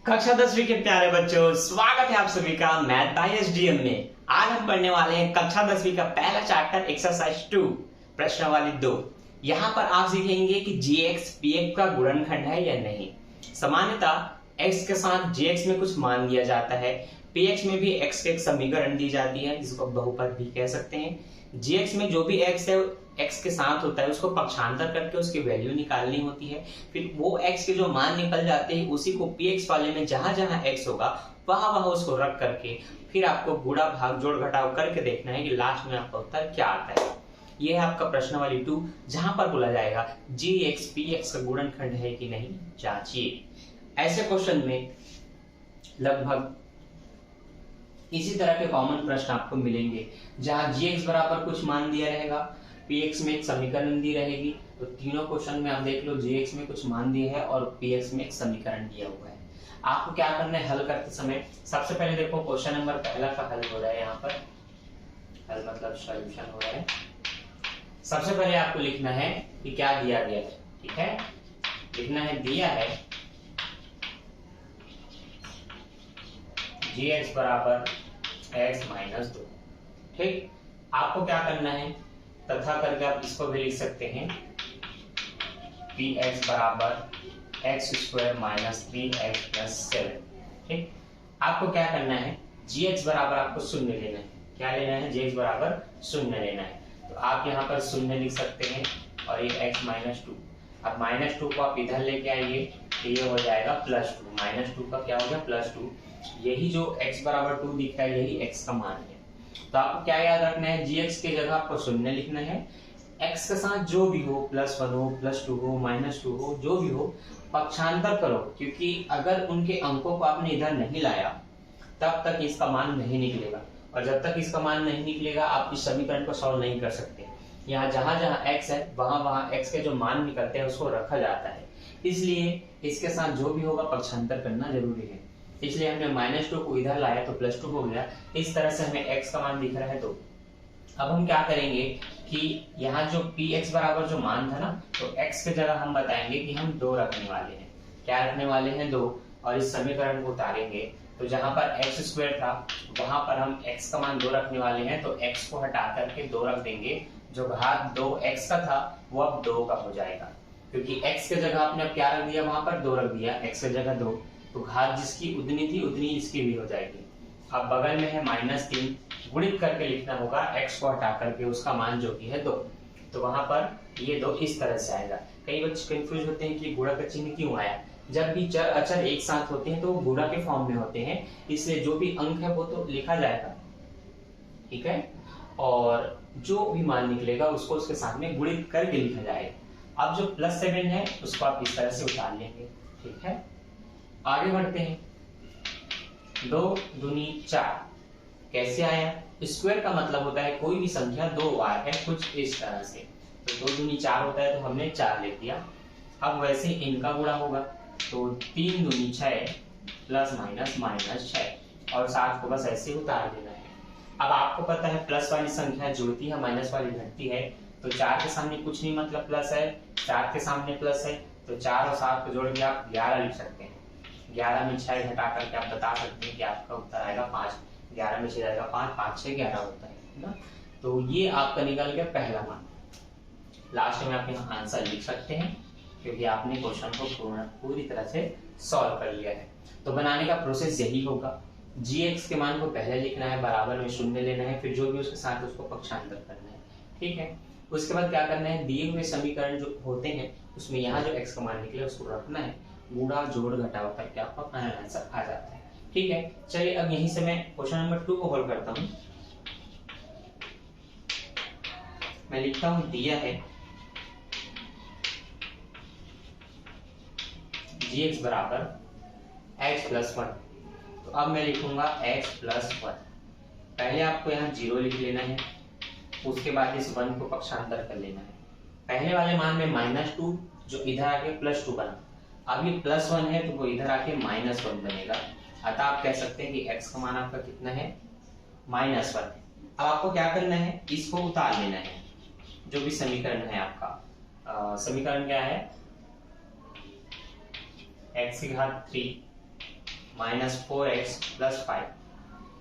कक्षा 10वीं के प्यारे बच्चों, स्वागत है आप सभी का मैथ बाय एसडीएम में। आज हम पढ़ने वाले हैं कक्षा 10वीं का पहला चैप्टर एक्सरसाइज 2 प्रश्नावली 2। यहाँ पर आप सीखेंगे कि gx px का गुणनखंड है या नहीं। सामान्यतः x के साथ gx में कुछ मान दिया जाता है, px में भी x के एक समीकरण दी जाती है जिसको बहुपद भी कह सकते हैं। gx में जो भी x है x के साथ होता है उसको पक्षांतर करके उसकी वैल्यू निकालनी होती है। फिर वो x के जो मान निकल जाते हैं उसी को px वाले में जहां जहां x होगा वहां वहां उसको रख करके फिर आपको गुणा भाग जोड़ घटाव करके देखना है कि लास्ट में आपका उत्तर क्या आता है। यह है आपका प्रश्नावली 2, जहां पर बोला जाएगा gx px का गुणनखंड है कि नहीं जांचिए। ऐसे क्वेश्चन में लगभग इसी तरह के कॉमन प्रश्न आपको मिलेंगे जहां gx बराबर कुछ मान दिया रहेगा, px में एक समीकरण दी रहेगी। तो तीनों क्वेश्चन में आप देख लो gx में कुछ मान दिया है और px में एक समीकरण दिया हुआ है। आपको क्या करना है हल करते समय, सबसे पहले देखो क्वेश्चन नंबर पहला का हल हो रहा है। यहाँ पर हल मतलब सॉल्यूशन हो रहा है। सबसे पहले आपको लिखना है कि क्या दिया गया है। ठीक है, लिखना है दिया है gx बराबर x - 2। ठीक, आपको क्या करना है तथा करके आप इसको भी लिख सकते हैं px बराबर x² - 3x + 7। ठीक, आपको क्या करना है gx बराबर आपको शून्य लेना है। क्या लेना है? gx बराबर शून्य लेना है। तो आप यहाँ पर शून्य लिख सकते हैं और ये x - 2। अब -2 को आप इधर लेके आइए तो ये हो जाएगा +2। -2 का क्या हो गया? +2। यही जो x बराबर 2 दिख रहा है यही x का मान है। तो आपको क्या याद रखना है, gx की जगह आपको शून्य लिखना है। x के साथ जो भी हो, +1 हो, +2 हो, -2 हो, जो भी हो पक्षांतर करो, क्योंकि अगर उनके अंकों को आपने इधर नहीं लाया तब तक इसका मान नहीं निकलेगा और जब तक इसका मान नहीं निकलेगा आप इस समीकरण को सॉल्व नहीं कर सकते। यहाँ जहां जहां x है वहां वहां x के जो मान निकलते हैं उसको रखा जाता है, इसलिए इसके साथ जो भी होगा पक्षांतर करना जरूरी है। इसलिए हमने -2 को इधर लाया तो +2 हो गया। इस तरह से हमें x का मान दिख रहा है 2। अब हम क्या करेंगे कि यहाँ जो px बराबर जो मान था ना, तो x की जगह हम बताएंगे कि हम 2 रखने वाले हैं। क्या रखने वाले हैं? 2। और इस समीकरण को उतारेंगे तो जहां पर x² था वहां पर हम x का मान 2 रखने वाले हैं। तो x को हटा करके 2 रख देंगे, जो घात 2x का था वो अब 2 का हो जाएगा, क्योंकि x की जगह आपने अब क्या रख दिया, वहां पर 2 रख दिया, x की जगह 2। तो घात जिसकी उतनी थी उतनी इसकी भी हो जाएगी। अब बगल में है -3, गुणित करके लिखना होगा, x को हटा करके उसका मान जो कि है 2। तो वहां पर ये 2 इस तरह से आएगा। कई बच्चे कंफ्यूज होते हैं कि गुणा का चिन्ह क्यों आया। जब भी चर अचर एक साथ होते हैं तो वो गुणा के फॉर्म में होते हैं, इसलिए जो भी अंक है वो तो लिखा जाएगा। ठीक है, और जो भी मान निकलेगा उसको उसके साथ में गुणित करके लिखा जाएगा। अब जो +7 है उसको आप इस तरह से उतार लेंगे। ठीक है, आगे बढ़ते हैं। 2 दूनी 4 कैसे आया? स्क्वायर का मतलब होता है कोई भी संख्या 2 बार है, कुछ इस तरह से। तो 2 दूनी 4 होता है तो हमने 4 लिख दिया। अब वैसे ही इनका गुणा होगा तो 3 दूनी 6 ±−6 और 7 को बस ऐसे उतार देना है। अब आपको पता है प्लस वाली संख्या जुड़ती है, माइनस वाली घटती है। तो 4 के सामने कुछ नहीं मतलब प्लस है, 4 के सामने प्लस है, तो 4 और 7 को जोड़ के आप 11 लिख सकते हैं। 11 में 6 घटा करके आप बता सकते हैं कि आपका उत्तर आएगा 5। 11 में 6 जाएगा 5, 5 6 11 होता है ना। तो ये आपका निकल गया पहला मान। लास्ट में आप यहाँ आंसर लिख सकते हैं क्योंकि आपने क्वेश्चन को पूरी तरह से सॉल्व कर लिया है। तो बनाने का प्रोसेस यही होगा, gx के मान को पहले लिखना है, बराबर में शून्य लेना है, फिर जो भी उसके साथ उसको पक्षांतर करना है। ठीक है, उसके बाद क्या करना है, दिए हुए समीकरण जो होते हैं उसमें यहाँ जो x का मान निकले उसको रखना है, गुणा जोड़ घटाव करके आपका फाइनल आंसर आ जाता है। ठीक है, चलिए अब यहीं से मैं क्वेश्चन नंबर 2 को हल करता हूँ। मैं लिखता हूँ दिया है gx बराबर x + 1। तो अब मैं लिखूंगा x + 1। पहले आपको यहाँ 0 लिख लेना है, उसके बाद इस 1 को पक्षांतर कर लेना है। पहले वाले मान में -2 जो इधर आके +2 बना, अब ये +1 है तो वो इधर आके -1 बनेगा। अतः आप कह सकते हैं कि x का मान आपका कितना है? -1 है। अब आपको क्या करना है, इसको उतार लेना है, जो भी समीकरण है आपका। समीकरण क्या है? x की घात 3 -4x + 5।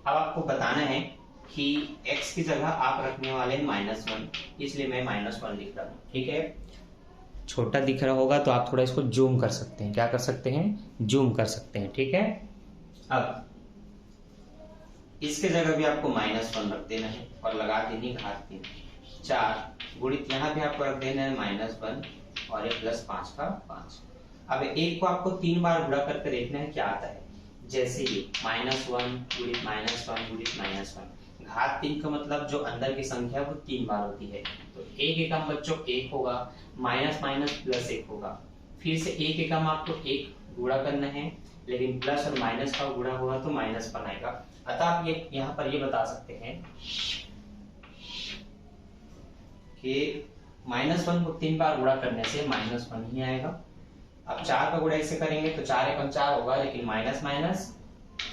अब आपको बताना है कि x की जगह आप रखने वाले हैं -1, इसलिए मैं -1 लिख रहा हूँ। ठीक है, छोटा दिख रहा होगा तो आप थोड़ा इसको जूम कर सकते हैं। क्या कर सकते हैं? जूम कर सकते हैं। ठीक है, अब इसके जगह भी आपको -1 रख देना है और लगा देनी घात 3। 4 गुणित यहाँ भी आपको रख देना है -1 और ये +5 का 5। अब एक को आपको 3 बार गुणा करके देखना है क्या आता है। जैसे ही -1 गुणित -1 गुणित -1, घात 3 का मतलब जो अंदर की संख्या है वो 3 बार होती है। तो एक एकम बच्चों 1 होगा, माइनस माइनस प्लस 1 होगा। फिर से एक एकम आपको 1 गुणा करना है, लेकिन प्लस और माइनस का गुणा होगा तो -1 आएगा। अतः आप ये यहाँ पर ये बता सकते हैं कि -1 को 3 बार गुणा करने से -1 ही आएगा। अब 4 का गुणा ऐसे करेंगे तो 4 एकम 4 होगा, लेकिन माइनस माइनस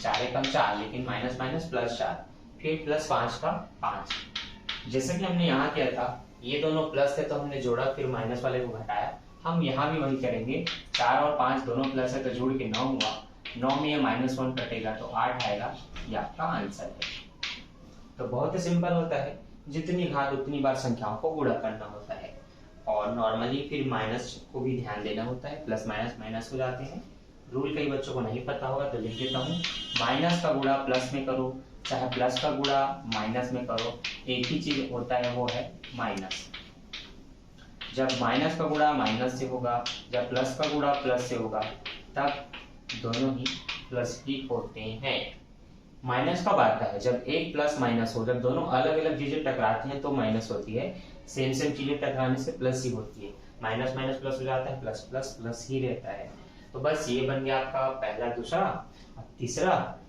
4 एकम 4, लेकिन माइनस माइनस +4, फिर +5 का 5। जैसे कि हमने यहाँ किया था, ये दोनों प्लस थे तो हमने जोड़ा, फिर माइनस वाले को घटाया। हम यहाँ भी वही करेंगे। 4 और 5 दोनों प्लस है तो जोड़ के 9 हुआ। 9 में ये -1 कटेगा तो 8 आएगा। ये आपका आंसर है। तो बहुत ही सिंपल होता है, जितनी घात उतनी बार संख्याओं को गुणा करना होता है। और नॉर्मली फिर माइनस को भी ध्यान देना होता है, प्लस माइनस माइनस हो जाते हैं। रूल कई बच्चों को नहीं पता होगा तो लिख देता हूँ। माइनस का गुणा प्लस में करो, चाहे प्लस का गुणा माइनस में करो, एक ही चीज होता है, वो है माइनस। जब माइनस का गुणा माइनस से होगा, जब प्लस का गुणा प्लस से होगा, तब दोनों ही प्लस ही होते हैं। माइनस कब आता है? जब एक प्लस माइनस हो, जब दोनों अलग अलग चीजें टकराती हैं तो माइनस होती है। सेम सेम चीजें टकराने से प्लस ही होती है। माइनस माइनस प्लस हो जाता है, प्लस प्लस प्लस ही रहता है। तो बस ये बन गया आपका पहला, दूसरा। अब तीसरा,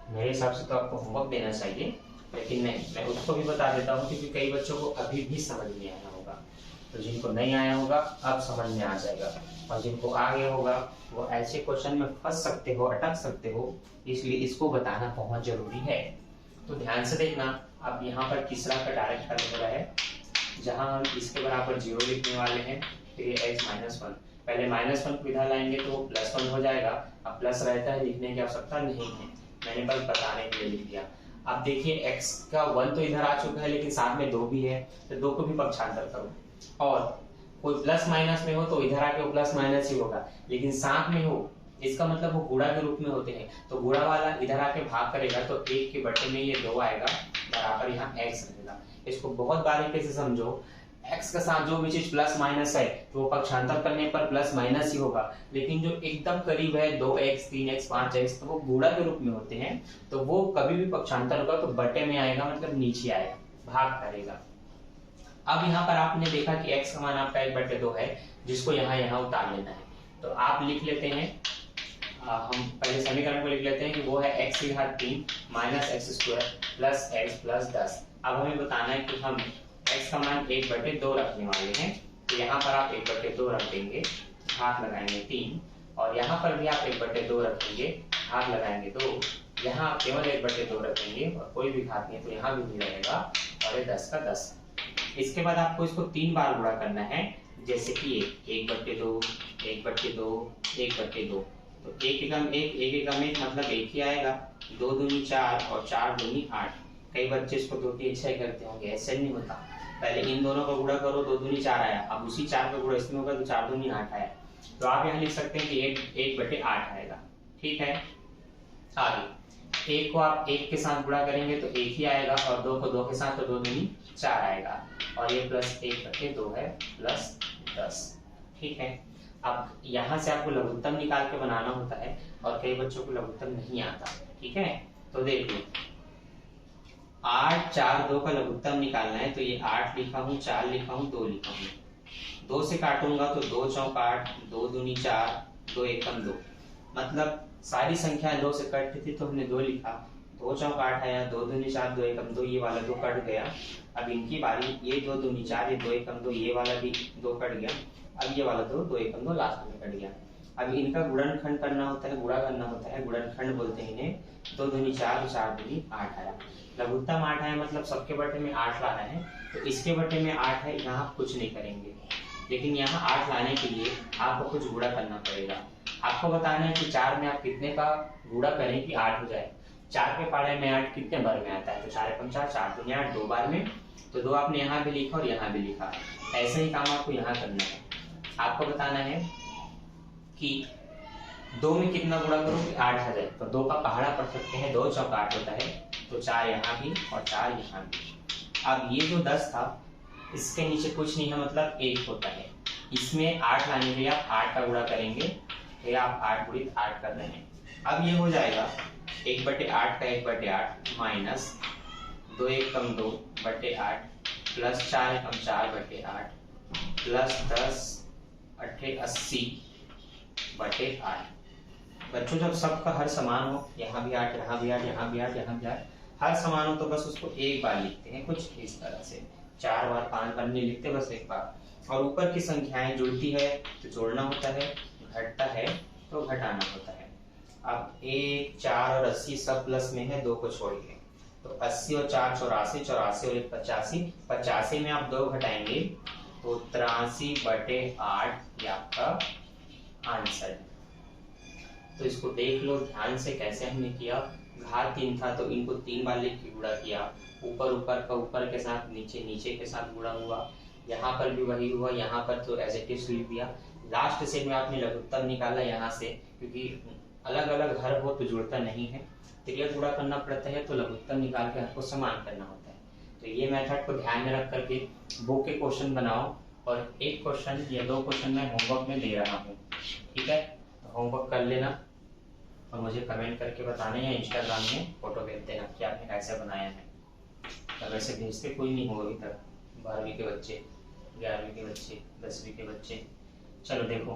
मेरे हिसाब से तो आपको होमवर्क देना चाहिए, लेकिन नहीं, मैं उसको भी बता देता हूँ क्योंकि कई बच्चों को अभी भी समझ नहीं आया होगा। तो जिनको नहीं आया होगा अब समझ में आ जाएगा, और जिनको आ गया होगा वो ऐसे क्वेश्चन में फंस सकते हो, अटक सकते हो, इसलिए इसको बताना बहुत जरूरी है। तो ध्यान से देखना। अब यहाँ पर तीसरा का डायरेक्ट हल हो रहा है, जहां हम इसके बराबर 0 लिखने वाले हैं, फिर ये x -1। पहले -1 को इधर लाएंगे तो वो +1 हो जाएगा। अब प्लस रहता है, लिखने की आवश्यकता नहीं है, मैंने बस बताने के लिए लिख दिया। अब देखिए x का 1 तो इधर आ चुका है, लेकिन साथ में 2 भी है, तो 2 को भी पक्षांतर करो। और कोई प्लस माइनस में हो तो इधर आके वो प्लस माइनस ही होगा, लेकिन साथ में हो इसका मतलब वो गुणा के रूप में होते हैं, तो गुणा वाला इधर आके भाग करेगा तो 1 के बटे में ये 2 आएगा, बराबर यहाँ x रहेगा। इसको बहुत बारीकी से समझो। x के साथ जो भी चीज प्लस माइनस है तो वो पक्षांतर करने पर प्लस माइनस ही होगा, लेकिन जो एकदम करीब है 2x 3x 5x तो वो गुणा के रूप में होते हैं, तो वो कभी भी पक्षांतर होगा तो बटे में आएगा, मतलब नीचे आएगा, भाग करेगा। अब यहाँ पर आपने देखा कि x का मान आपका 1/2 है, जिसको यहाँ उतार लेना है। तो आप लिख लेते हैं, हम पहले समीकरण को लिख लेते हैं कि वो है x की घात 3 minus x² plus x plus 10। अब हमें बताना है कि हम x का मान 1/2 रखने वाले हैं, तो यहाँ पर आप 1/2 रख देंगे, घात लगाएंगे 3, और यहाँ पर भी आप 1/2 रखेंगे, घात लगाएंगे 2, यहाँ आप केवल 1/2 रखेंगे और कोई भी घात नहीं, तो यहाँ भी नहीं रहेगा, और ये 10 का 10। इसके बाद आपको इसको 3 बार गुणा करना है, जैसे कि 1/2 1/2 1/2। तो एक एकम एक मतलब 1 ही आएगा। 2 दूनी 4 और 4 दूनी 8। कई बच्चे इसको 2 3 6 करते होंगे, ऐसे नहीं होता। पहले इन दोनों का गुणा करो, 2 दूनी 4 आया, अब उसी 4 का गुणा इसमें होगा तो 4 दूनी 8 आया। तो आप यहाँ लिख सकते हैं कि 1/8 आएगा। ठीक है, आगे 1 को आप 1 के साथ गुणा करेंगे तो 1 ही आएगा, और 2 को 2 के साथ तो 2 दूनी 4 आएगा, और ये प्लस 1/2 है प्लस 10। ठीक है, अब यहाँ से आपको लघुत्तम निकाल के बनाना होता है, और कई बच्चों को लघुत्तम नहीं आता। ठीक है, तो देख लो 8 4 2 का लघुत्तम निकालना है, तो ये 8 लिखा हूँ, 4 लिखा हूँ, 2 लिखा हूँ। 2 से काटूंगा तो 2 चौक 8, 2 दूनी 4, 2 एकम 2, मतलब सारी संख्या 2 से कटती थी तो हमने 2 लिखा। 2 चौक 8 आया, 2 दूनी 4, 2 एकम 2, ये वाला 2 कट गया। अब इनकी बारी, ये 2 दूनी 4, ये 2 एकम 2, ये वाला भी 2 कट गया। अब ये वाला 2 एकम 2 लास्ट में कट गया। अब इनका गुणनखंड करना होता है, गुणा करना होता है, गुणनखंड बोलते हैं इन्हें। 2 दूनी 4, 4 दूनी 8 आया। लघुत्तम 8 आया, मतलब सबके बटे में 8 लाना है, तो इसके बटे में 8 है, यहाँ कुछ नहीं करेंगे, लेकिन यहाँ 8 लाने के लिए आपको कुछ गुणा करना पड़ेगा। आपको बताना है कि 4 में आप कितने का गुणा करें कि 8 हो जाए। 4 के पहाड़े में 8 कितने बार में आता है, तो 4 पंचा 4 दूनी 8, 2 बार में, तो 2 आपने यहाँ भी लिखा और यहाँ भी लिखा। ऐसे ही काम आपको यहाँ करना है। आपको बताना है कि 2 में कितना गुणा करो कि 8 आ जाए, तो 2 का पहाड़ा पढ़ सकते हैं, 2 चौका 8 होता है, तो 4 यहाँ भी और 4 यहाँ भी। अब ये जो 10 था इसके नीचे कुछ नहीं है, मतलब 1 होता है। इसमें 8 लाने के लिए आप 8 का गुणा करेंगे, फिर आप 8 गुणित 8 कर रहे हैं। अब ये हो जाएगा 1/8 का 1/8 माइनस 2 1 कम 2/8 प्लस 4 कम 4/8 प्लस 10 8 80/8। बच्चों जब सबका हर समान हो, यहाँ भी 8 यहाँ भी 8 यहाँ भी 8 यहाँ भी 8 हर समान हो, तो बस उसको एक बार लिखते हैं कुछ इस तरह से। 4 बार 5 बार नहीं लिखते, बस एक बार। और ऊपर की संख्याएं जुड़ती है तो जोड़ना होता है, घटता है तो घटाना होता है। अब 1 4 और 80 सब प्लस में है, 2 को छोड़िए, तो 80 और 4 84, 84 और 1 85, 85 में आप 2 घटाएंगे तो 83/8 ये आपका आंसर है। तो इसको देख लो ध्यान से कैसे हमने किया। घात 3 था तो इनको 3 बार लिख के गुणा किया, ऊपर ऊपर का ऊपर के साथ, नीचे नीचे के साथ गुणा हुआ, यहाँ पर भी वही हुआ, यहाँ पर तो एज इट इज लिख दिया। लास्ट से में आपने लघुत्तम निकाला यहाँ से, क्योंकि अलग अलग हर हो तो जुड़ता नहीं है, त्रियक गुणा करना पड़ता है, तो लघुत्तम निकाल के हर को समान करना होता है। तो ये मेथड को ध्यान में रख करके बुक के क्वेश्चन बनाओ, और एक क्वेश्चन या 2 क्वेश्चन मैं होमवर्क में दे रहा हूँ, ठीक है? तो होमवर्क कर लेना और मुझे कमेंट करके बताना, या इंस्टाग्राम में फोटो भेज देना कि आपने कैसे बनाया है। तो वैसे भेजते कोई नहीं होगा अभी तक, 12वीं के बच्चे, 11वीं के बच्चे, 10वीं के बच्चे। चलो देखो,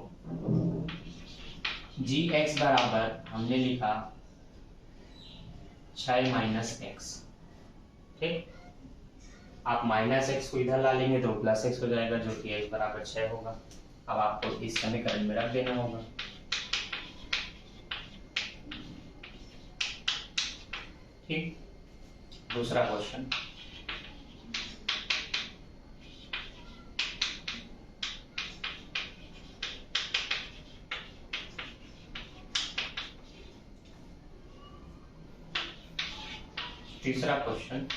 gx बराबर हमने लिखा 6 माइनस एक्स, ठीक? आप माइनस एक्स को इधर ला लेंगे तो प्लस एक्स हो जाएगा, जो कि x बराबर 6 होगा। अब आपको इस समीकरण में रख देना होगा। ठीक, दूसरा क्वेश्चन, तीसरा क्वेश्चन,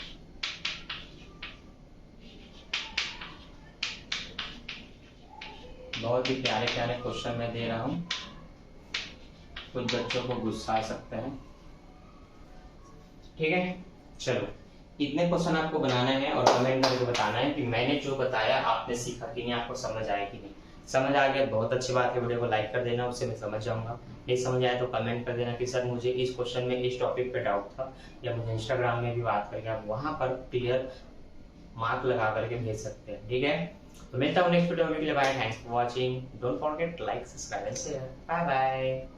बहुत ही प्यारे प्यारे क्वेश्चन मैं दे रहा हूं, कुछ बच्चों को गुस्सा आ सकता है, ठीक है? चलो, इतने क्वेश्चन आपको बनाना है और कमेंट करके बताना है कि मैंने जो बताया आपने सीखा कि नहीं, आपको समझ आया कि नहीं। समझ आ गया बहुत अच्छी बात है, वीडियो को लाइक कर देना, उससे मैं समझ जाऊंगा। नहीं समझ आया तो कमेंट कर देना कि सर मुझे इस क्वेश्चन में इस टॉपिक पे डाउट था, या मुझे इंस्टाग्राम में भी बात करके आप वहां पर क्लियर मार्क लगा करके भेज सकते हैं, ठीक है? तो मिलता हूँ नेक्स्ट वीडियो में, के लिए bye, thanks for watching, don't forget like subscribe and share, bye bye.